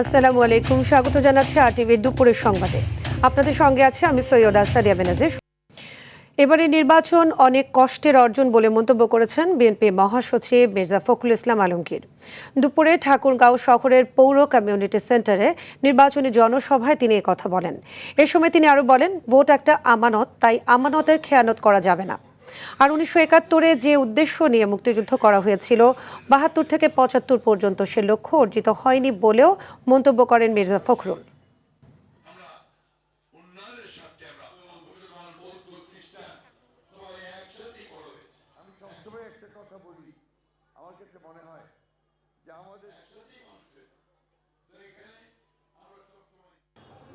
আসসালামু আলাইকুম, স্বাগত জানাচ্ছি আরটিভির দুপুরের সংবাদে। আপনাদের সঙ্গে আছে আমি সৈয়দা সাদিয়া বেনাজির। এবারে নির্বাচন অনেক কষ্টের অর্জন বলে মন্তব্য করেছেন বিএনপি মহাসচিব মির্জা ফখরুল ইসলাম আলমগীর। দুপুরে ঠাকুরগাঁও শহরের পৌর কমিউনিটি সেন্টারে নির্বাচনী জনসভায় তিনি কথা বলেন। এ সময় তিনি আরও বলেন, ভোট একটা আমানত, তাই আমানতের খেয়ানত করা যাবে না। আর 1971-এ যে উদ্দেশ্য নিয়ে মুক্তিযুদ্ধ করা হয়েছিল, 72 থেকে 75 পর্যন্ত সে লক্ষ্য অর্জিত হয়নি বলেও মন্তব্য করেন মির্জা ফখরুল।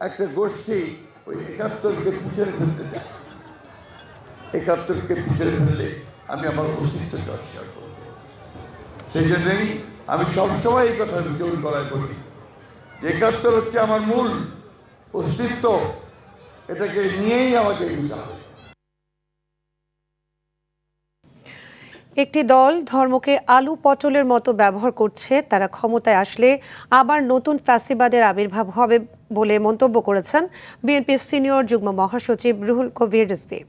একটা গোষ্ঠী ওই 71-কে পিছনে ফেলতে চায়। 71-কে পিছনে ফেললে আমি আমার অস্তিত্বকে অস্বীকার করব। সেই জন্যই আমি সবসময় এই কথা জোর গলায় বলি, 71 হচ্ছে আমার মূল অস্তিত্ব, এটাকে নিয়েই আমাকে এগিয়ে হবে। একটি দল ধর্মকে আলু পটলের মতো ব্যবহার করছে, তারা ক্ষমতায় আসলে আবার নতুন ফ্যাসিবাদের আবির্ভাব হবে বলে মন্তব্য করেছেন বিএনপির সিনিয়র যুগ্ম মহাসচিব রুহুল কবির রিজভী।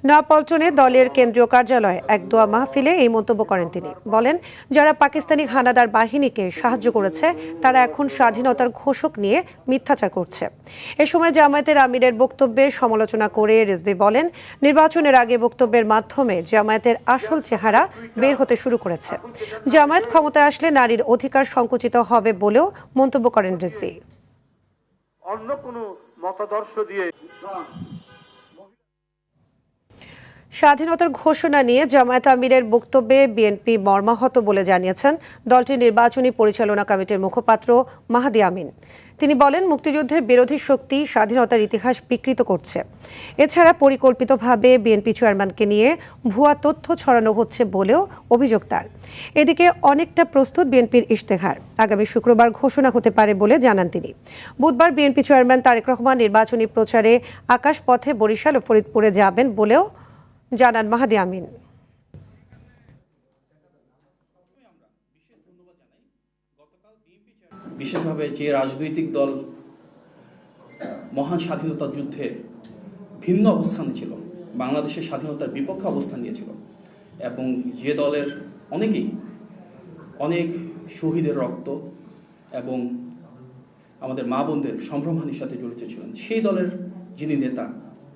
নয়াপল্টনে দলের কেন্দ্রীয় কার্যালয়ে এক দোয়া মাহফিলে এই মন্তব্য করেন তিনি। বলেন, যারা পাকিস্তানি হানাদার বাহিনীকে সাহায্য করেছে তারা এখন স্বাধীনতার ঘোষক নিয়ে মিথ্যাচার করছে। এ সময় জামায়াতের আমিরের বক্তব্যের সমালোচনা করে রিজভী বলেন, নির্বাচনের আগে বক্তব্যের মাধ্যমে জামায়াতের আসল চেহারা বের হতে শুরু করেছে। জামায়াত ক্ষমতায় আসলে নারীর অধিকার সংকুচিত হবে বলেও মন্তব্য করেন রিজভী। অন্য কোনো মতাদর্শ দিয়ে স্বাধীনতার ঘোষণা নিয়ে জামায়াত আমিরের বক্তব্যে বিএনপি মর্মাহত বলে জানিয়েছেন দলটির নির্বাচনী পরিচালনা কমিটির মুখপাত্র মাহাদি আমিন। তিনি বলেন, মুক্তিযুদ্ধের বিরোধী শক্তি স্বাধীনতার ইতিহাস বিকৃত করছে। এছাড়া পরিকল্পিতভাবে বিএনপি চেয়ারম্যানকে নিয়ে ভুয়া তথ্য ছড়ানো হচ্ছে বলেও অভিযোগ তার। এদিকে অনেকটা প্রস্তুত বিএনপির ইশতেহার, আগামী শুক্রবার ঘোষণা হতে পারে বলে জানান তিনি। বুধবার বিএনপি চেয়ারম্যান তারেক রহমান নির্বাচনী প্রচারে আকাশপথে বরিশাল ও ফরিদপুরে যাবেন বলেও জানান মাহাদি আমিন। বিশেষভাবে যে রাজনৈতিক দল মহান স্বাধীনতা যুদ্ধে ভিন্ন অবস্থানে ছিল, বাংলাদেশের স্বাধীনতার বিপক্ষে অবস্থান নিয়েছিল, এবং যে দলের অনেক শহীদের রক্ত এবং আমাদের মা বোনদের সম্ভ্রমহানির সাথে জড়িত ছিলেন, সেই দলের যিনি নেতা,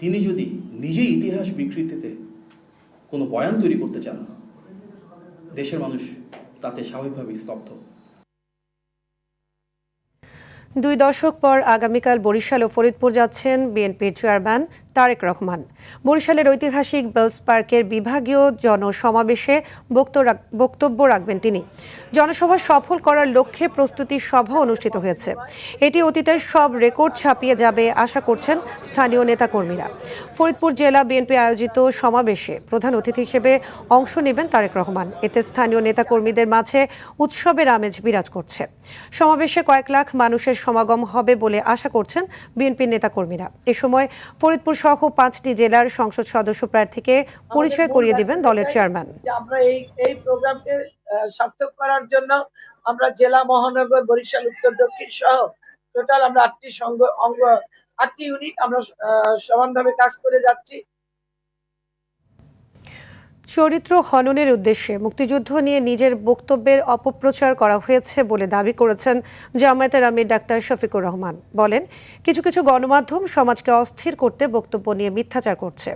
তিনি যদি নিজেই ইতিহাস বিকৃতিতে কোনো বয়ান তৈরি করতে চান, দেশের মানুষ তাতে স্বাভাবিকভাবেই স্তব্ধ। 2 দশক পর আগামীকাল বরিশাল ও ফরিদপুর যাচ্ছেন বিএনপির চেয়ারম্যান তারেক রহমান। বরিশালের ঐতিহাসিক বেলস পার্কের বিভাগীয় জনসমাবেশে বক্তব্য রাখবেন তিনি। জনসভা সফল করার লক্ষ্যে প্রস্তুতি সভা অনুষ্ঠিত হয়েছে। এটি অতীতের সব রেকর্ড ছাপিয়ে যাবে আশা করছেন স্থানীয় নেতাকর্মীরা। ফরিদপুর জেলা বিএনপি আয়োজিত সমাবেশে প্রধান অতিথি হিসেবে অংশ নেবেন তারেক রহমান। এতে স্থানীয় নেতাকর্মীদের মাঝে উৎসবের আমেজ বিরাজ করছে। সমাবেশে কয়েক লাখ মানুষের সমাগম হবে বলে আশা করছেন বিএনপির নেতাকর্মীরা। এ সময় ফরিদপুর সহ 5টি জেলার সংসদ সদস্য প্রার্থীকে পরিচয় করিয়ে দিবেন দলের চেয়ারম্যান। আমরা এই প্রোগ্রামকে সার্থক করার জন্য আমরা জেলা, মহানগর, বরিশাল, উত্তর, দক্ষিণ সহ টোটাল আমরা 8টি ইউনিট আমরা সমানভাবে কাজ করে যাচ্ছি। চরিত্র হননের উদ্দেশ্যে মুক্তিযুদ্ধ নিয়ে নিজের বক্তব্যের অপপ্রচার করা হয়েছে বলে দাবি করেছেন জামায়াতের আমির ডাক্তার শফিকুর রহমান। বলেন, কিছু কিছু গণমাধ্যম সমাজকে অস্থির করতে বক্তব্য নিয়ে মিথ্যাচার করছে।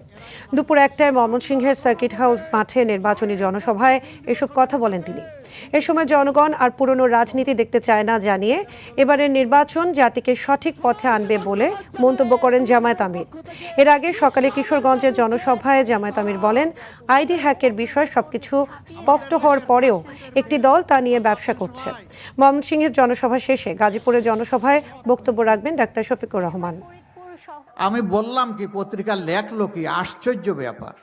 দুপুর 1টায় ময়মনসিংহের সার্কিট হাউস মাঠে নির্বাচনী জনসভায় এসব কথা বলেন তিনি। এ সময় জনগণ আর পুরনো রাজনীতি দেখতে চায় না জানিয়ে এবারের নির্বাচন জাতিকে সঠিক পথে আনবে বলে মন্তব্য করেন জামায়াত আমির। এর আগে সকালে কিশোরগঞ্জের জনসভায় জামায়াত আমির বলেন, আইডি হ্যাকের বিষয় সবকিছু স্পষ্ট হওয়ার পরেও একটি দল তা নিয়ে ব্যবসা করছে। ময়মনসিংহের জনসভা শেষে গাজীপুরের জনসভায় বক্তব্য রাখবেন ডাক্তার শফিকুর রহমান। আমি বললাম কি, পত্রিকা লেখলো কি, আশ্চর্য ব্যাপার।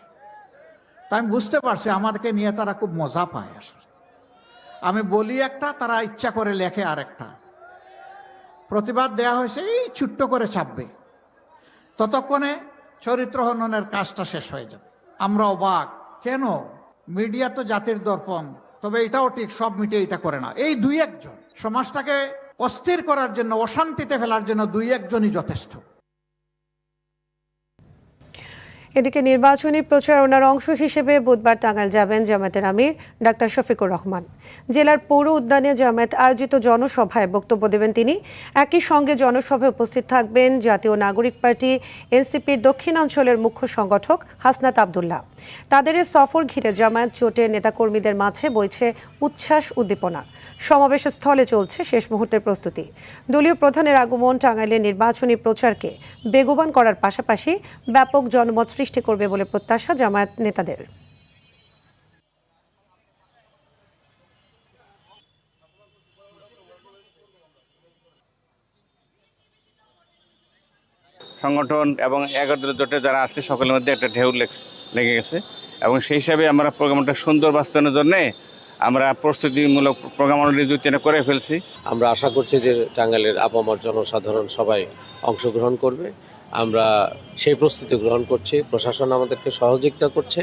তাই আমি বুঝতে পারছি আমাদেরকে নিয়ে তারা খুব মজা পায়। আসলে আমি বলি একটা, তারা ইচ্ছা করে লেখে আরেকটা। প্রতিবাদ দেয়া হয়েছে, এই ছোট্ট করে ছাপবে, ততক্ষণে চরিত্র হননের কাজটা শেষ হয়ে যাবে। আমরা অবাক, কেন? মিডিয়া তো জাতির দর্পণ, তবে এটাও ঠিক, সব মিডিয়া এটা করে না। এই 2-1 জন সমাজটাকে অস্থির করার জন্য, অশান্তিতে ফেলার জন্য দুই একজনই যথেষ্ট। এদিকে নির্বাচনী প্রচারণার অংশ হিসেবে বুধবার টাঙ্গাইল যাবেন জামায়াতের আমির ডাক্তার শফিকুর রহমান। জেলার পৌর উদ্যানে জামায়াত আয়োজিত জনসভায় বক্তব্য দেবেন তিনি। একই সঙ্গে জনসভায় উপস্থিত থাকবেন জাতীয় নাগরিক পার্টি এনসিপির দক্ষিণাঞ্চলের মুখ্য সংগঠক হাসনাত আবদুল্লাহ। তাদের এই সফর ঘিরে জামায়াত জোটের নেতাকর্মীদের মাঝে বইছে উচ্ছ্বাস উদ্দীপনা। সমাবেশ স্থলে চলছে শেষ মুহূর্তের প্রস্তুতি। দলীয় প্রধানের আগমন টাঙ্গাইলে নির্বাচনী প্রচারকে বেগবান করার পাশাপাশি ব্যাপক জনমত সৃষ্টি করবে বলে প্রত্যাশা জামায়াত নেতাদের। সংগঠন এবং 11 দলের জোটে যারা আছে সকলের মধ্যে একটা ঢেউ লেগে গেছে এবং সেই হিসাবে আমরা প্রোগ্রামটা সুন্দর বাস্তবায়নের জন্য আমরা প্রস্তুতিমূলক প্রোগ্রাম অলরেডি 2-3 করে ফেলছি। আমরা আশা করছি যে টাঙ্গাইলের আপামর জনসাধারণ সবাই অংশগ্রহণ করবে। আমরা সেই প্রস্তুতি গ্রহণ করছি, প্রশাসন আমাদেরকে সহযোগিতা করছে।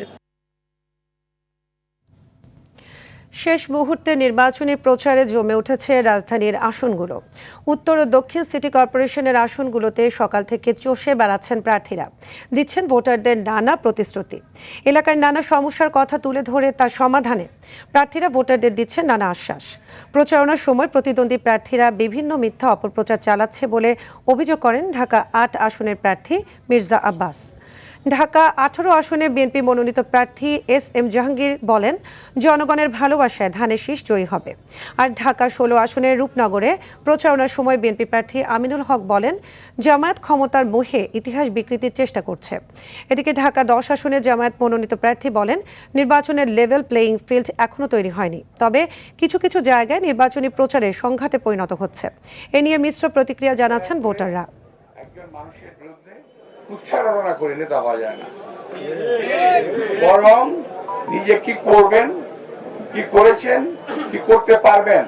শেষ মুহূর্তে নির্বাচনী প্রচারে জমে উঠেছে রাজধানীর আসনগুলো। উত্তর ও দক্ষিণ সিটি কর্পোরেশনের আসনগুলোতে সকাল থেকে চষে বেড়াচ্ছেন প্রার্থীরা, দিচ্ছেন ভোটারদের নানা প্রতিশ্রুতি। এলাকার নানা সমস্যার কথা তুলে ধরে তার সমাধানে প্রার্থীরা ভোটারদের দিচ্ছেন নানা আশ্বাস। প্রচারণার সময় প্রতিদ্বন্দ্বী প্রার্থীরা বিভিন্ন মিথ্যা অপপ্রচার চালাচ্ছে বলে অভিযোগ করেন ঢাকা 8 আসনের প্রার্থী মির্জা আব্বাস। ঢাকা 18 আসনে বিএনপি মনোনীত প্রার্থী SM জাহাঙ্গীর বলেন, জনগণের ভালোবাসায় ধানের শীষ জয়ী হবে। আর ঢাকা 16 আসনের রূপনগরে প্রচারণার সময় বিএনপি প্রার্থী আমিনুল হক বলেন, জামায়াত ক্ষমতার মোহে ইতিহাস বিকৃতির চেষ্টা করছে। এদিকে ঢাকা 10 আসনে জামায়াত মনোনীত প্রার্থী বলেন, নির্বাচনের লেভেল প্লেয়িং ফিল্ড এখনও তৈরি হয়নি, তবে কিছু কিছু জায়গায় নির্বাচনী প্রচারে সংঘাতে পরিণত হচ্ছে। এ নিয়ে মিশ্র প্রতিক্রিয়া জানাচ্ছেন ভোটাররা। উচ্চারণা করে নেতা হওয়া যায় না, বরং নিজে কি করবেন, কি করেছেন, কি করতে পারবেন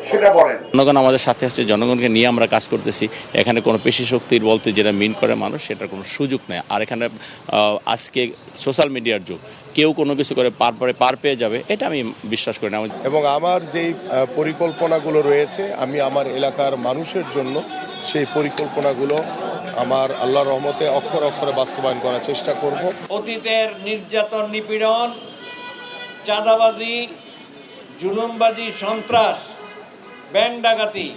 সেটা বলেন। জনগণ আমাদের সাথে আছে, জনগণকে নিয়ে আমরা কাজ করতেছি। এখানে কোনো পেশি শক্তির বলতে যেটা মিন করে মানুষ, সেটার কোনো সুযোগ নেই। আর এখানে আজকে সোশ্যাল মিডিয়ার যুগ, কেউ কোনো কিছু করে পার পেয়ে যাবে, এটা আমি বিশ্বাস করি না। এবং আমার যেই পরিকল্পনাগুলো রয়েছে, আমি আমার এলাকার মানুষের জন্য সেই পরিকল্পনাগুলো আমার আল্লাহর রহমতে অক্ষরে অক্ষরে বাস্তবায়ন করার চেষ্টা করব। অতীতের নির্যাতন, নিপীড়ন, চাঁদাবাজি, জুলুমবাজি, সন্ত্রাস, ব্যাংক ডাকাতি,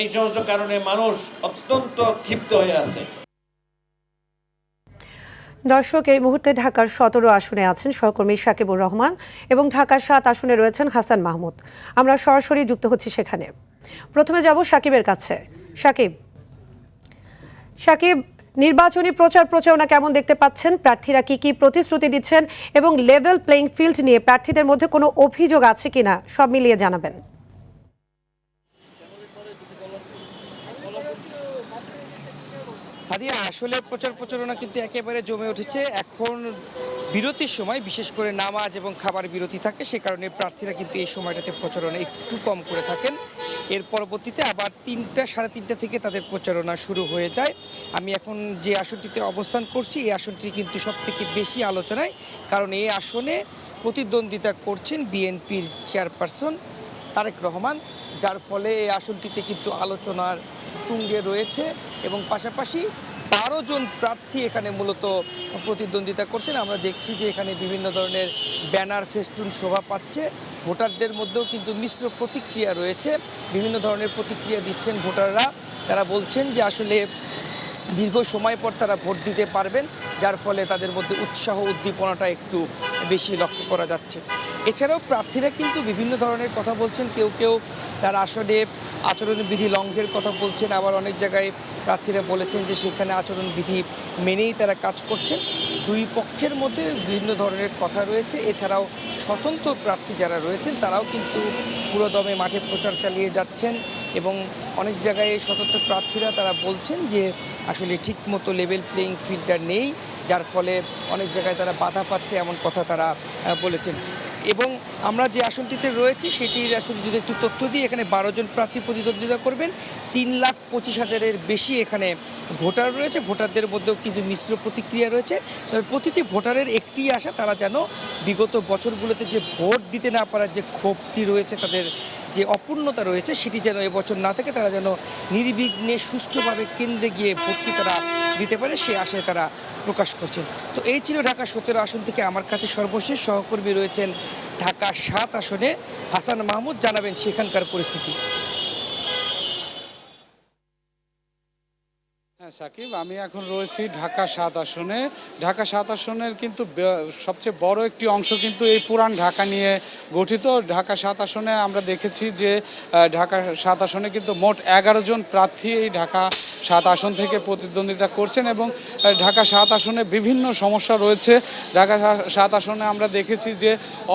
এই সমস্ত কারণে মানুষ অত্যন্ত ক্ষিপ্ত হয়ে আছে। দর্শক, এই মুহূর্তে ঢাকার 17 আসনে আছেন সহকর্মী সাকিবুর রহমান এবং ঢাকার 7 আসনে রয়েছেন হাসান মাহমুদ। আমরা সরাসরি যুক্ত হচ্ছি সেখানে। প্রথমে যাব সাকিবের কাছে। সাকিব, নির্বাচনী প্রচারণা কেমন দেখতে পাচ্ছেন? প্রার্থীরা কি কি প্রতিশ্রুতি দিচ্ছেন এবং লেভেল প্লেইং ফিল্ড নিয়ে প্রার্থীদের মধ্যে কোনো অভিযোগ আছে কিনা, সব মিলিয়ে জানাবেন। সাদিয়া, আসলে প্রচারণা কিন্তু একেবারে জমে উঠেছে। এখন বিরতির সময় বিশেষ করে নামাজ এবং খাবার বিরতি থাকে, সে কারণে প্রার্থীরা কিন্তু এই সময়টাতে প্রচারণা একটু কম করে থাকেন। এর পরবর্তীতে আবার 3টা, সাড়ে 3টা থেকে তাদের প্রচারণা শুরু হয়ে যায়। আমি এখন যে আসনটিতে অবস্থান করছি, এই আসনটি কিন্তু সবথেকে বেশি আলোচনায়, কারণ এই আসনে প্রতিদ্বন্দ্বিতা করছেন বিএনপির চেয়ারপারসন তারেক রহমান, যার ফলে এই আসনটিতে কিন্তু আলোচনার তুঙ্গে রয়েছে এবং পাশাপাশি 12 জন প্রার্থী এখানে মূলত প্রতিদ্বন্দ্বিতা করছেন। আমরা দেখছি যে এখানে বিভিন্ন ধরনের ব্যানার, ফেস্টুন শোভা পাচ্ছে। ভোটারদের মধ্যেও কিন্তু মিশ্র প্রতিক্রিয়া রয়েছে, বিভিন্ন ধরনের প্রতিক্রিয়া দিচ্ছেন ভোটাররা। তারা বলছেন যে আসলে দীর্ঘ সময় পর তারা ভোট দিতে পারবেন, যার ফলে তাদের মধ্যে উৎসাহ, উদ্দীপনাটা একটু বেশি লক্ষ্য করা যাচ্ছে। এছাড়াও প্রার্থীরা কিন্তু বিভিন্ন ধরনের কথা বলছেন। কেউ তার আসলে আচরণবিধি লঙ্ঘনের কথা বলছেন, আবার অনেক জায়গায় প্রার্থীরা বলেছেন যে সেখানে আচরণবিধি মেনেই তারা কাজ করছেন। দুই পক্ষের মধ্যে বিভিন্ন ধরনের কথা রয়েছে। এছাড়াও স্বতন্ত্র প্রার্থী যারা রয়েছেন তারাও কিন্তু পুরোদমে মাঠে প্রচার চালিয়ে যাচ্ছেন এবং অনেক জায়গায় স্বতন্ত্র প্রার্থীরা তারা বলছেন যে আসলে ঠিকমতো লেভেল প্লেয়িং ফিল্ডটা নেই, যার ফলে অনেক জায়গায় তারা বাধা পাচ্ছে, এমন কথা তারা বলেছেন। এবং আমরা যে আসনটিতে রয়েছি সেটির আসলে যদি একটু তথ্য দিই, এখানে 12 জন প্রার্থী প্রতিদ্বন্দ্বিতা করবেন। 3,25,000-এর বেশি এখানে ভোটার রয়েছে। ভোটারদের মধ্যেও কিন্তু মিশ্র প্রতিক্রিয়া রয়েছে। তবে প্রতিটি ভোটারের একটি আশা, তারা যেন বিগত বছরগুলোতে যে ভোট দিতে না পারার যে ক্ষোভটি রয়েছে তাদের যে অপূর্ণতা রয়েছে সেটি যেন এবছর না থাকে, তারা যেন নির্বিঘ্নে সুষ্ঠুভাবে কেন্দ্রে গিয়ে ভোটটি তারা দিতে পারে, সে আশায় তারা প্রকাশ করছেন। তো এই ছিল ঢাকা 17 আসন থেকে আমার কাছে সর্বশেষ। সহকর্মী রয়েছেন ঢাকা 7 আসনে, হাসান মাহমুদ জানাবেন সেখানকার পরিস্থিতি। হ্যাঁ সাকিব, আমি এখন রয়েছি ঢাকা 7 আসনে। ঢাকা 7 আসনের কিন্তু সবচেয়ে বড় একটি অংশ কিন্তু এই পুরান ঢাকা নিয়ে গঠিত। ঢাকা 7 আসনে আমরা দেখেছি যে ঢাকা 7 আসনে কিন্তু মোট 11 জন প্রার্থী এই ঢাকা 7 আসন থেকে প্রতিদ্বন্দ্বিতা করছেন এবং ঢাকা 7 আসনে বিভিন্ন সমস্যা রয়েছে। ঢাকা 7 আসনে আমরা দেখেছি যে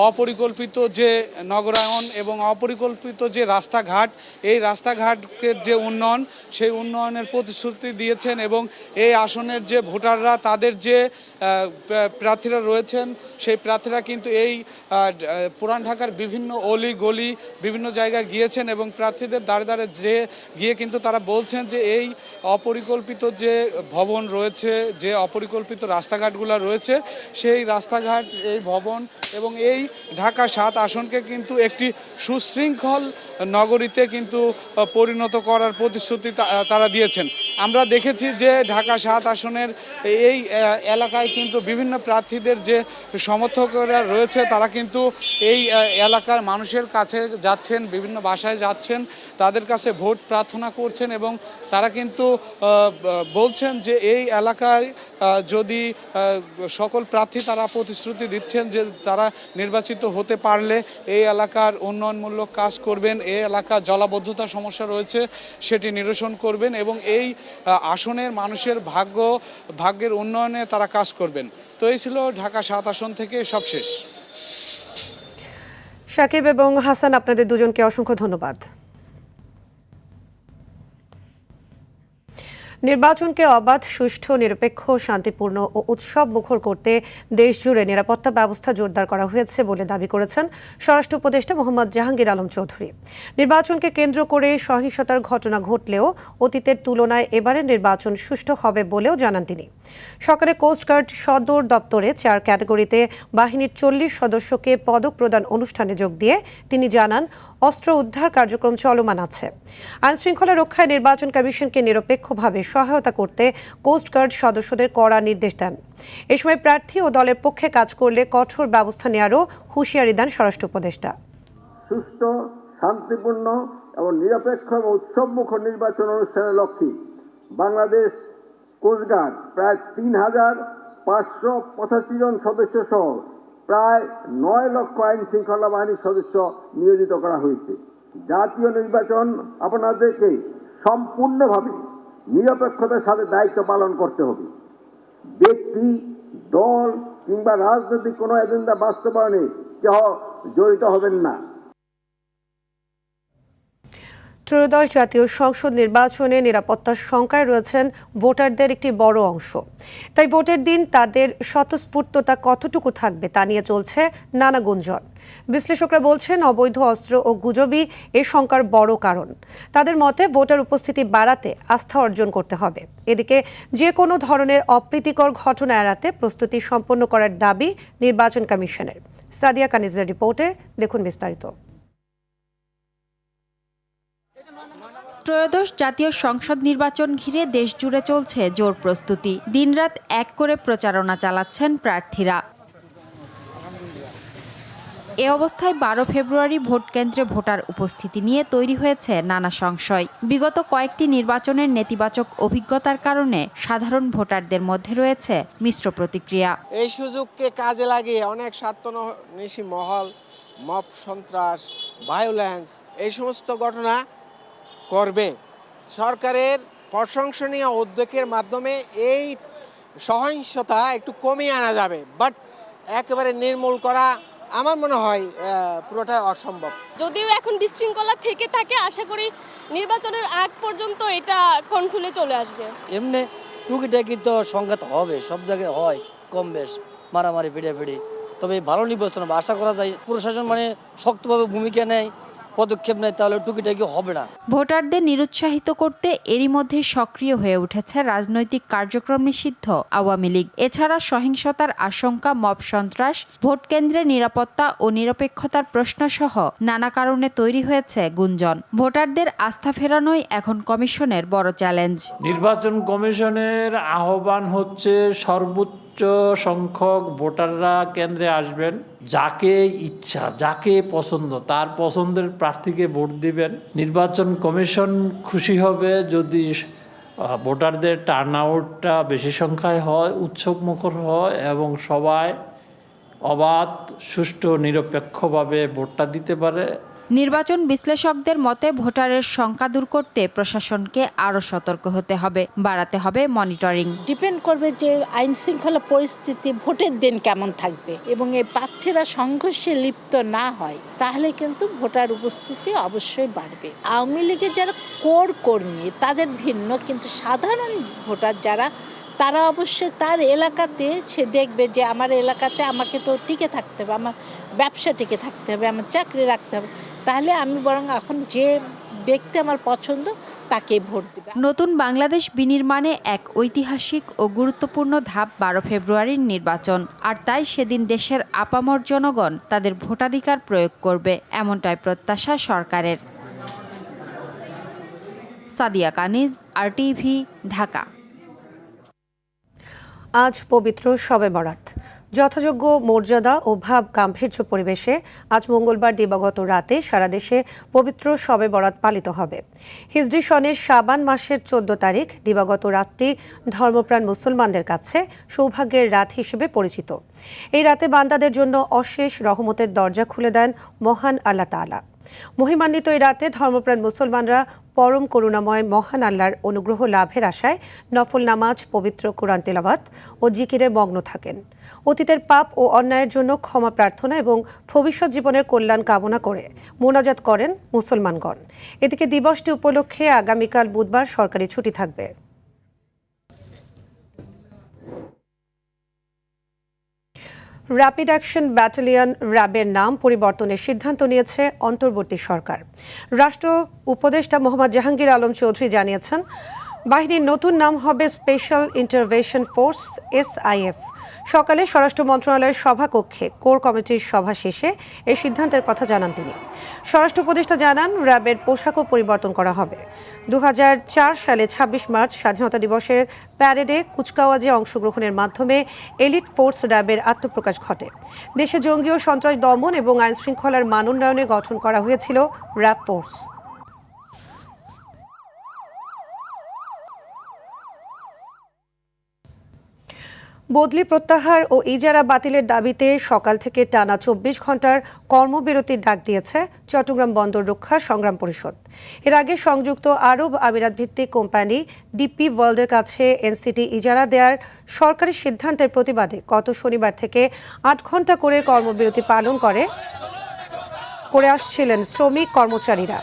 অপরিকল্পিত যে নগরায়ন এবং অপরিকল্পিত যে রাস্তাঘাট, এই রাস্তাঘাটের যে উন্নয়ন, সেই উন্নয়নের প্রতিশ্রুতি দিয়েছেন এবং এই আসনের যে ভোটাররা, তাদের যে প্রার্থীরা রয়েছেন, সেই প্রার্থীরা কিন্তু এই পুরান ঢাকার বিভিন্ন অলি গলি বিভিন্ন জায়গায় গিয়েছেন এবং প্রার্থীদের দ্বারে দ্বারে গিয়ে কিন্তু তারা বলছেন যে এই অপরিকল্পিত যে ভবন রয়েছে, যে অপরিকল্পিত রাস্তাঘাটগুলো রয়েছে, সেই রাস্তাঘাট, এই ভবন এবং এই ঢাকা 7 আসনকে কিন্তু একটি সুশৃঙ্খল নগরীতে কিন্তু পরিণত করার প্রতিশ্রুতি তারা দিয়েছেন। আমরা দেখেছি যে ঢাকা 7 আসনের এই এলাকায় কিন্তু বিভিন্ন প্রার্থীদের যে সমর্থকরা রয়েছে, তারা কিন্তু এই এলাকার মানুষের কাছে যাচ্ছেন, বিভিন্ন বাসায় যাচ্ছেন, তাদের কাছে ভোট প্রার্থনা করছেন এবং তারা কিন্তু বলছেন যে এই এলাকায় যদি সকল প্রার্থী তারা প্রতিশ্রুতি দিচ্ছেন যে তারা নির্বাচিত হতে পারলে এই এলাকার উন্নয়নমূলক কাজ করবেন, এই এলাকার জলাবদ্ধতার সমস্যা রয়েছে সেটি নিরসন করবেন এবং এই আসনের মানুষের ভাগ্যের উন্নয়নে তারা কাজ করবেন। তো এই ছিল ঢাকা 7 আসন থেকে সবশেষ। সাকিব এবং হাসান, আপনাদের দুজনকে অসংখ্য ধন্যবাদ। নির্বাচনকে অবাধ, সুষ্ঠু, নিরপেক্ষ, শান্তিপূর্ণ ও উৎসব মুখর করতে দেশজুড়ে নিরাপত্তা ব্যবস্থা জোরদার করা হয়েছে বলে দাবি করেছেন স্বরাষ্ট্র উপদেষ্টা মোহাম্মদ জাহাঙ্গীর আলম চৌধুরী। নির্বাচনকে কেন্দ্র করে সহিংসতার ঘটনা ঘটলেও অতীতের তুলনায় এবারের নির্বাচন সুষ্ঠু হবে বলেও জানান তিনি। সকালে কোস্টগার্ড সদর দপ্তরে 4 ক্যাটাগরিতে বাহিনীর 40 সদস্যকে পদক প্রদান অনুষ্ঠানে যোগ দিয়ে তিনি জানান, অস্ত্র উদ্ধার কার্যক্রম চলমান আছে। আইনশৃঙ্খলা রক্ষায় নির্বাচন কমিশনকে নিরপেক্ষভাবে সহায়তা করতে কোস্টগার্ড সদস্যদের কড়া নির্দেশ দেন। এ সময় প্রার্থী ও দলের পক্ষে কাজ করলে কঠোর ব্যবস্থা নেওয়ারও হুঁশিয়ারি দেন স্বরাষ্ট্র উপদেষ্টা। সুষ্ঠু, শান্তিপূর্ণ এবং নিরপেক্ষ এবং উৎসবমুখর নির্বাচন অনুষ্ঠানের লক্ষ্যে বাংলাদেশ কোস্টগার্ড প্রায় 3,585 জন সদস্য সহ প্রায় 9 লক্ষ আইন শৃঙ্খলা বাহিনীর সদস্য নিয়োজিত করা হয়েছে। জাতীয় নির্বাচন আপনাদেরকে সম্পূর্ণভাবে নিরপেক্ষতার সাথে দায়িত্ব পালন করতে হবে। ব্যক্তি, দল কিংবা রাজনৈতিক কোনো এজেন্ডা বাস্তবায়নে কেউ জড়িত হবেন না। ত্রয়োদশ জাতীয় সংসদ নির্বাচনে নিরাপত্তার শঙ্কায় রয়েছেন ভোটারদের একটি বড় অংশ। তাই ভোটের দিন তাদের স্বতঃস্ফূর্ততা কতটুকু থাকবে তা নিয়ে চলছে নানা গুঞ্জন। বিশ্লেষকরা বলছেন, অবৈধ অস্ত্র ও গুজবই এ শঙ্কার বড় কারণ। তাদের মতে ভোটার উপস্থিতি বাড়াতে আস্থা অর্জন করতে হবে। এদিকে যে কোনো ধরনের অপ্রীতিকর ঘটনা এড়াতে প্রস্তুতি সম্পন্ন করার দাবি নির্বাচন কমিশনের। সাদিয়া কানিজের রিপোর্টে দেখুন বিস্তারিত। ত্রয়োদশ জাতীয় সংসদ নির্বাচন ঘিরে দেশজুড়ে চলছে জোর প্রস্তুতি। দিনরাত এক করে প্রচারণা চালাচ্ছেন প্রার্থীরা। এ অবস্থায় 12 ফেব্রুয়ারি ভোট কেন্দ্রে ভোটার উপস্থিতি নিয়ে তৈরি হয়েছে নানা সংশয়। বিগত কয়েকটি নির্বাচনের নেতিবাচক অভিজ্ঞতার কারণে সাধারণ ভোটারদের মধ্যে রয়েছে মিশ্র প্রতিক্রিয়া। এই সুযোগকে কাজে লাগিয়ে অনেক স্বার্থন্বেষী মহল মব সন্ত্রাস, ভায়োলেন্স এই সমস্ত ঘটনা করবে। সরকারের প্রশংসনীয় উদ্যোগের মাধ্যমে এই সহিংসতা একটু কমিয়ে আনা যাবে, বাট একেবারে নির্মূল করা আমার মনে হয় পুরোটাই অসম্ভব। যদিও এখন বিশৃঙ্খলা থেকে থাকে, আশা করি নির্বাচনের আগ পর্যন্ত এটা কন্ট্রোলে চলে আসবে। এমনি টুকিটাকি তো সংঘাত হবে, সব জায়গায় হয় কম বেশ, মারামারি পিটাপিটি, তবে ভালো নির্বাচন হবে আশা করা যায়। প্রশাসন মানে শক্তভাবে ভূমিকা নেয় পদক্ষেপ নেয় তাহলে টুকিটাকি হবে না। ভোটারদের নিরুৎসাহিত করতে এরই মধ্যে সক্রিয় হয়ে উঠেছে রাজনৈতিক কার্যক্রম নিষিদ্ধ আওয়ামী লীগ। এছাড়া সহিংসতার আশঙ্কা, মব সন্ত্রাস, ভোট কেন্দ্রের নিরাপত্তা ও নিরপেক্ষতার প্রশ্নসহ নানা কারণে তৈরি হয়েছে গুঞ্জন। ভোটারদের আস্থা ফেরানোই এখন কমিশনের বড় চ্যালেঞ্জ। নির্বাচন কমিশনের আহ্বান হচ্ছে সর্বোচ্চ সংখ্যক ভোটাররা কেন্দ্রে আসবেন, যাকে ইচ্ছা, যাকে পছন্দ, তার পছন্দের প্রার্থীকে ভোট দিবেন। নির্বাচন কমিশন খুশি হবে যদি ভোটারদের টার্ন আউটটা বেশি সংখ্যায় হয়, উৎসবমুখর হয় এবং সবাই অবাধ, সুষ্ঠু, নিরপেক্ষভাবে ভোটটা দিতে পারে। নির্বাচন বিশ্লেষকদের মতে ভোটারের শঙ্কা দূর করতে প্রশাসনকে আরও সতর্ক হতে হবে, বাড়াতে হবে মনিটরিং। ডিপেন্ড করবে যে আইন শৃঙ্খলা পরিস্থিতি ভোটের দিন কেমন থাকবে এবং এই প্রার্থীরা সংঘর্ষে লিপ্ত না হয়, তাহলে কিন্তু ভোটার উপস্থিতি অবশ্যই বাড়বে। আওয়ামী লীগের যারা কোর কর্মী তাদের ভিন্ন, কিন্তু সাধারণ ভোটার যারা, তারা অবশ্যই তার এলাকাতে সে দেখবে যে আমার এলাকাতে আমাকে তো টিকে থাকতে হবে, আমার ব্যবসা টিকে থাকতে হবে, আমার চাকরি রাখতে হবে, তাহলে আমি বরং এখন যে ব্যক্তি আমার পছন্দ তাকেই ভোট দেব। নতুন বাংলাদেশ বিনির্মাণে এক ঐতিহাসিক ও গুরুত্বপূর্ণ ধাপ 12 ফেব্রুয়ারির নির্বাচন। আর তাই সেদিন দেশের আপামর জনগণ তাদের ভোটাধিকার প্রয়োগ করবে, এমনটাই প্রত্যাশা সরকারের। সাদিয়া কানিজ, RTV, ঢাকা। আজ পবিত্র শবে বরাত। যথাযোগ্য মর্যাদা ও ভাব গাম্ভীর্য পরিবেশে আজ মঙ্গলবার দিবাগত রাতে সারা দেশে পবিত্র শবে বরাত পালিত হবে। হিজরি সনের শাবান মাসের 14 তারিখ দিবাগত রাতটি ধর্মপ্রাণ মুসলমানদের কাছে সৌভাগ্যের রাত হিসেবে পরিচিত। এই রাতে বান্দাদের জন্য অশেষ রহমতের দরজা খুলে দেন মহান আল্লাহ তাআলা। মহিমান্বিত এই রাতে ধর্মপ্রাণ মুসলমানরা পরম করুণাময় মহান আল্লাহর অনুগ্রহ লাভের আশায় নফল নামাজ, পবিত্র কোরআন তেলাওয়াত ও জিকিরে মগ্ন থাকেন। অতীতের পাপ ও অন্যায়ের জন্য ক্ষমা প্রার্থনা এবং ভবিষ্যৎ জীবনের কল্যাণ কামনা করে মোনাজাত করেন মুসলমানগণ। এদিকে দিবসটি উপলক্ষে আগামীকাল বুধবার সরকারি ছুটি থাকবে। র্যাপিড অ্যাকশন ব্যাটালিয়ন র্যাবের নাম পরিবর্তনের সিদ্ধান্ত নিয়েছে অন্তর্বর্তী সরকার। রাষ্ট্র উপদেষ্টা মোহাম্মদ জাহাঙ্গীর আলম চৌধুরী জানিয়েছেন, বাহিনীর নতুন নাম হবে স্পেশাল ইন্টারভেনশন ফোর্স SIF। সকালে স্বরাষ্ট্র মন্ত্রণালয়ের সভাকক্ষে কোর কমিটির সভা শেষে এই সিদ্ধান্তের কথা জানান তিনি। স্বরাষ্ট্র উপদেষ্টা জানান, র্যাবের পোশাকও পরিবর্তন করা হবে। 2004 সালে 26 মার্চ স্বাধীনতা দিবসের প্যারেডে কুচকাওয়াজে অংশগ্রহণের মাধ্যমে এলিট ফোর্স র্যাবের আত্মপ্রকাশ ঘটে। দেশে জঙ্গি ও সন্ত্রাস দমন এবং আইন শৃঙ্খলার মান উন্নয়নে গঠন করা হয়েছিল র্যাব ফোর্স। বদলি প্রত্যাহার ও ইজারা বাতিলের দাবিতে সকাল থেকে টানা 24 ঘন্টার কর্মবিরতির ডাক দিয়েছে চট্টগ্রাম বন্দর রক্ষা সংগ্রাম পরিষদ। এর আগে সংযুক্ত আরব আমিরাত ভিত্তিক কোম্পানি DP ওয়ার্ল্ডের কাছে NCT ইজারা দেওয়ার সরকারি সিদ্ধান্তের প্রতিবাদে গত শনিবার থেকে 8 ঘন্টা করে কর্মবিরতি পালন করে আসছিলেন শ্রমিক কর্মচারীরা।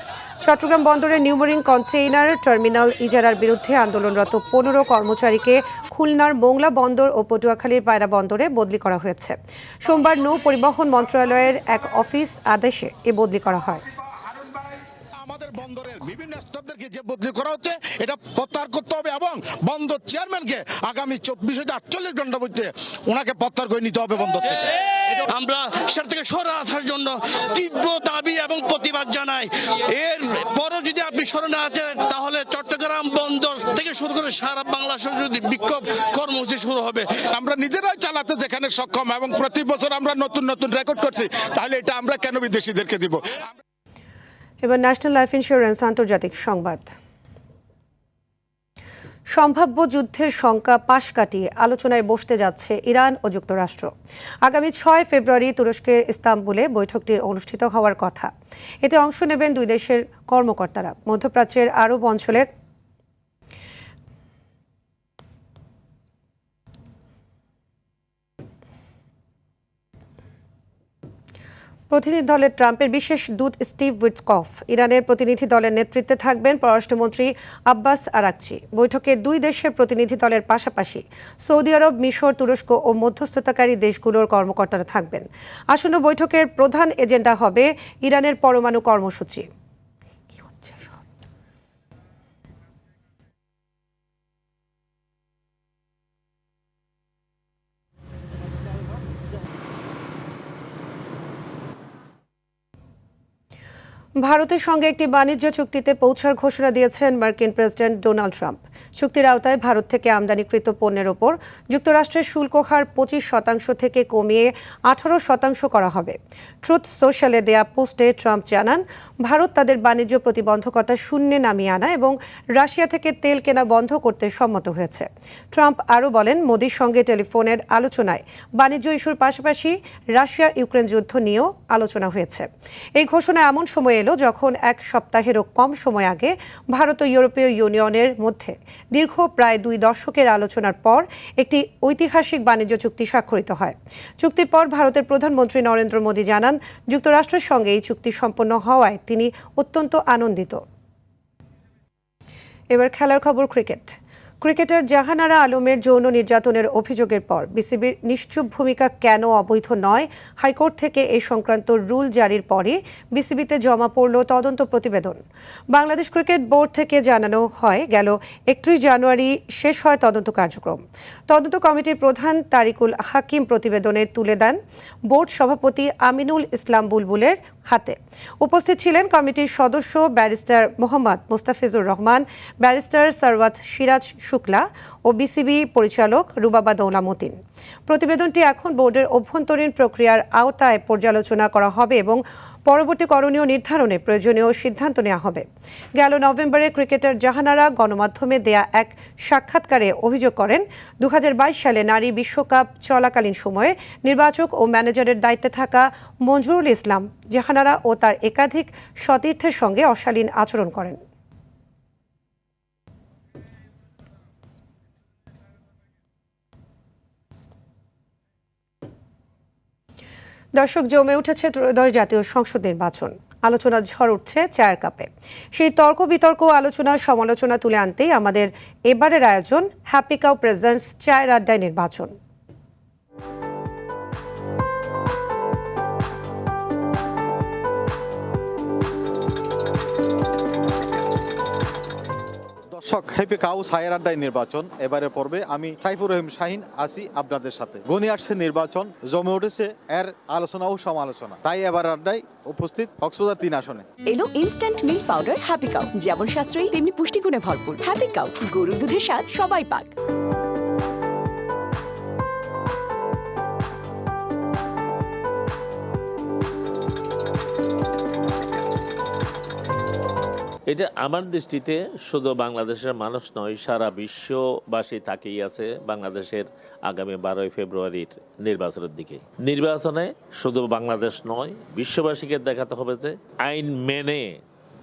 চট্টগ্রাম বন্দরের নিউমেরিং কন্টেইনার টার্মিনাল ইজারার বিরুদ্ধে আন্দোলনরত 15 কর্মচারীকে খুলনার মোংলা বন্দর ও পটুয়াখালীর পায়রা বন্দরে বদলি করা হয়েছে। সোমবার নৌ পরিবহন মন্ত্রণালয়ের এক অফিস আদেশে এ বদলি করা হয়। আমাদের বন্দরের বিভিন্ন স্টাফদেরকে যে বদলি করা হচ্ছে এটা প্রত্যাহার করতে হবে এবং বন্দর চেয়ারম্যানকে আগামী 24-48 ঘন্টার মধ্যে ওনাকে প্রত্যাহার করে নিতে হবে বন্দর থেকে। আমরা সেটা থেকে সরে আসার জন্য তীব্র দাবি এবং প্রতিবাদ জানাই। এর পরও যদি আপনি সরে না আছেন তাহলে চট্টগ্রাম বন্দর থেকে শুরু করে সারা বাংলাদেশে যদি বিক্ষোভ কর্মসূচি শুরু হবে। আমরা নিজেরাই চালাতে যেখানে সক্ষম এবং প্রতি বছর আমরা নতুন নতুন রেকর্ড করছি, তাহলে এটা আমরা কেন বিদেশিদেরকে দিব? এবার ন্যাশনাল লাইফ ইন্স্যুরেন্স আন্তর্জাতিক সংবাদ। সম্ভাব্য যুদ্ধের শঙ্কা পাশ কাটিয়ে আলোচনায় বসতে যাচ্ছে ইরান ও যুক্তরাষ্ট্র। আগামী 6 ফেব্রুয়ারি তুরস্কের ইস্তাম্বুলে বৈঠকটি অনুষ্ঠিত হওয়ার কথা। এতে অংশ নেবেন দুই দেশের কর্মকর্তারা। মধ্যপ্রাচ্যের আরব অঞ্চলের প্রতিনিধি দলের ট্রাম্পের বিশেষ দূত স্টিভ উইটকফ ইরানের প্রতিনিধি দলের নেতৃত্বে থাকবেন পররাষ্ট্রমন্ত্রী আব্বাস আরাকচি। বৈঠকে দুই দেশের প্রতিনিধি দলের পাশাপাশি সৌদি আরব, মিশর, তুরস্ক ও মধ্যস্থতাকারী দেশগুলোর কর্মকর্তারা থাকবেন। আসন্ন বৈঠকের প্রধান এজেন্ডা হবে ইরানের পরমাণু কর্মসূচি। ভারতের সঙ্গে একটি বাণিজ্য চুক্তিতে পৌঁছার ঘোষণা দিয়েছেন মার্কিন প্রেসিডেন্ট ডোনাল্ড ট্রাম্প। চুক্তির আওতায় ভারত থেকে আমদানিকৃত পণ্যের ওপর যুক্তরাষ্ট্রের শুল্ক হার 25% থেকে কমিয়ে 18% করা হবে। ট্রুথ সোশ্যালে দেয়া পোস্টে ট্রাম্প জানান, ভারত তাদের বাণিজ্য প্রতিবন্ধকতা শূন্যে নামিয়ে আনা এবং রাশিয়া থেকে তেল কেনা বন্ধ করতে সম্মত হয়েছে। ট্রাম্প আরও বলেন, মোদির সঙ্গে টেলিফোনের আলোচনায় বাণিজ্য ইস্যুর পাশাপাশি রাশিয়া ইউক্রেন যুদ্ধ নিয়েও আলোচনা হয়েছে। এই ঘোষণা এমন সময় এলো যখন এক সপ্তাহেরও কম সময় আগে ভারত ও ইউরোপীয় ইউনিয়নের মধ্যে দীর্ঘ প্রায় 2 দশকের আলোচনার পর একটি ঐতিহাসিক বাণিজ্য চুক্তি স্বাক্ষরিত হয়। চুক্তির পর ভারতের প্রধানমন্ত্রী নরেন্দ্র মোদী জানান, যুক্তরাষ্ট্রের সঙ্গে এই চুক্তি সম্পন্ন হওয়ায় তিনি অত্যন্ত আনন্দিত। এবার খেলার খবর। ক্রিকেটার জাহানারা আলমের যৌন নির্যাতনের অভিযোগের পর বিসিবির নিশ্চুপ ভূমিকা কেন অবৈধ নয়, হাইকোর্ট থেকে এই সংক্রান্ত রুল জারির পরে বিসিবিতে জমা পড়ল তদন্ত প্রতিবেদন। বাংলাদেশ ক্রিকেট বোর্ড থেকে জানানো হয়, গেল 31 জানুয়ারি শেষ হয় তদন্ত কার্যক্রম। তদন্ত কমিটির প্রধান তারিকুল হাকিম প্রতিবেদনে তুলে দেন বোর্ড সভাপতি আমিনুল ইসলাম বুলবুলের হাতে। উপস্থিত ছিলেন কমিটির সদস্য ব্যারিস্টার মোহাম্মদ মোস্তাফিজুর রহমান, ব্যারিস্টার সরওয়াত সিরাজ শুক্লা ও বিসিবি পরিচালক রুবাবা দৌলা মতিন। প্রতিবেদনটি এখন বোর্ডের অভ্যন্তরীণ প্রক্রিয়ার আওতায় পর্যালোচনা করা হবে এবং পরবর্তী করণীয় নির্ধারণে প্রয়োজনীয় সিদ্ধান্ত নেওয়া হবে। গেল নভেম্বরে ক্রিকেটার জাহানারা গণমাধ্যমে দেয়া এক সাক্ষাৎকারে অভিযোগ করেন, 2022 সালে নারী বিশ্বকাপ চলাকালীন সময়ে নির্বাচক ও ম্যানেজারের দায়িত্বে থাকা মঞ্জুরুল ইসলাম জাহানারা ও তার একাধিক সতীর্থের সঙ্গে অশালীন আচরণ করেন। দর্শক, জমে উঠেছে ত্রয়োদশ জাতীয় সংসদ নির্বাচন। আলোচনার ঝড় উঠছে চায়ের কাপে। সেই তর্ক বিতর্ক, আলোচনা, সমালোচনা তুলে আনতেই আমাদের এবারের আয়োজন হ্যাপি কাউ প্রেজেন্টস চায়ের আড্ডায় নির্বাচন। দর্শক, হ্যাপি কাউ চায়ের আড্ডায় নির্বাচন এবারে পর্বে আমি সাইফুর রহিম শাহিন আছি আপনাদের সাথে। গনি আসছে নির্বাচন, জমে উঠেছে এর আলোচনা ও সমালোচনা। তাই এবার আড্ডায় উপস্থিত কক্সবাজার 3 আসনে এলো instant milk powder happy cow, যেমন সাশ্রয়ী তেমনি পুষ্টিগুণে ভরপুর। হ্যাপি কাউ, গরুর দুধের স্বাদ সবাই পাক। এটা আমার দৃষ্টিতে শুধু বাংলাদেশের মানুষ নয়, সারা বিশ্ববাসী তাকিয়ে আছে বাংলাদেশের আগামী 12 ফেব্রুয়ারির নির্বাচনের দিকে। নির্বাচনে শুধু বাংলাদেশ নয়, বিশ্ববাসীকে দেখাতে হবে যে আইন মেনে,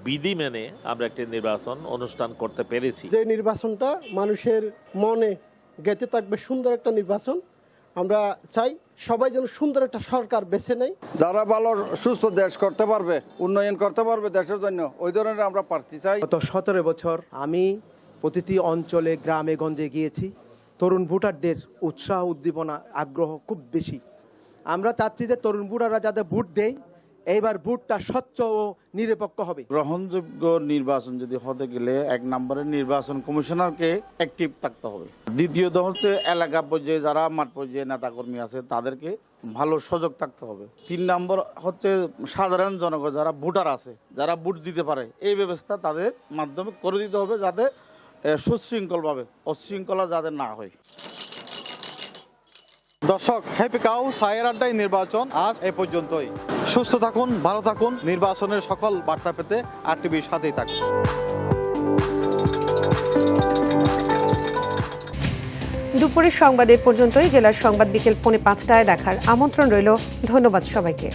বিধি মেনে আমরা একটি নির্বাচন অনুষ্ঠান করতে পেরেছি। যে নির্বাচনটা মানুষের মনে গেঁথে থাকবে, সুন্দর একটা নির্বাচন। আমরা চাই সবাই যেন সুন্দর একটা সরকার বেছে নেয়, যারা ভালো সুস্থ দেশ করতে পারবে, উন্নয়ন করতে পারবে দেশের জন্য, ওই ধরনের আমরা প্রার্থী চাই। গত 17 বছর আমি প্রতিটি অঞ্চলে, গ্রামে গঞ্জে গিয়েছি। তরুণ ভোটারদের উৎসাহ, উদ্দীপনা, আগ্রহ খুব বেশি। আমরা চাচ্ছি যে তরুণ ভোটাররা যাতে ভোট দেয়, এইবার ভোটটা স্বচ্ছ ও নিরপেক্ষ হবে। গ্রহণযোগ্য নির্বাচন যদি হতে গেলে 1 নম্বরের নির্বাচন কমিশনারকে অ্যাক্টিভ থাকতে হবে। দ্বিতীয়ত হচ্ছে এলাকা পর্যায়ে যারা মাঠ পর্যায়ে নেতাকর্মী আছে তাদেরকে ভালো সুযোগ থাকতে হবে। 3 নম্বর হচ্ছে সাধারণ জনগণ যারা ভোটার আছে, যারা ভোট দিতে পারে, এই ব্যবস্থা তাদের মাধ্যমে করে দিতে হবে যাতে সুশৃঙ্খলভাবে অশৃঙ্খলা যাতে না হয়। দর্শক, হ্যাপি কাউ চায়ের আড্ডায় নির্বাচন আজ এ পর্যন্তই। সুস্থ থাকুন, ভালো থাকুন। নির্বাচনের সকল বার্তা পেতে RTVর সাথেই থাকুন। দুপুরের সংবাদ এ পর্যন্তই। জেলার সংবাদ বিকেল 4:45টায় দেখার আমন্ত্রণ রইল। ধন্যবাদ সবাইকে।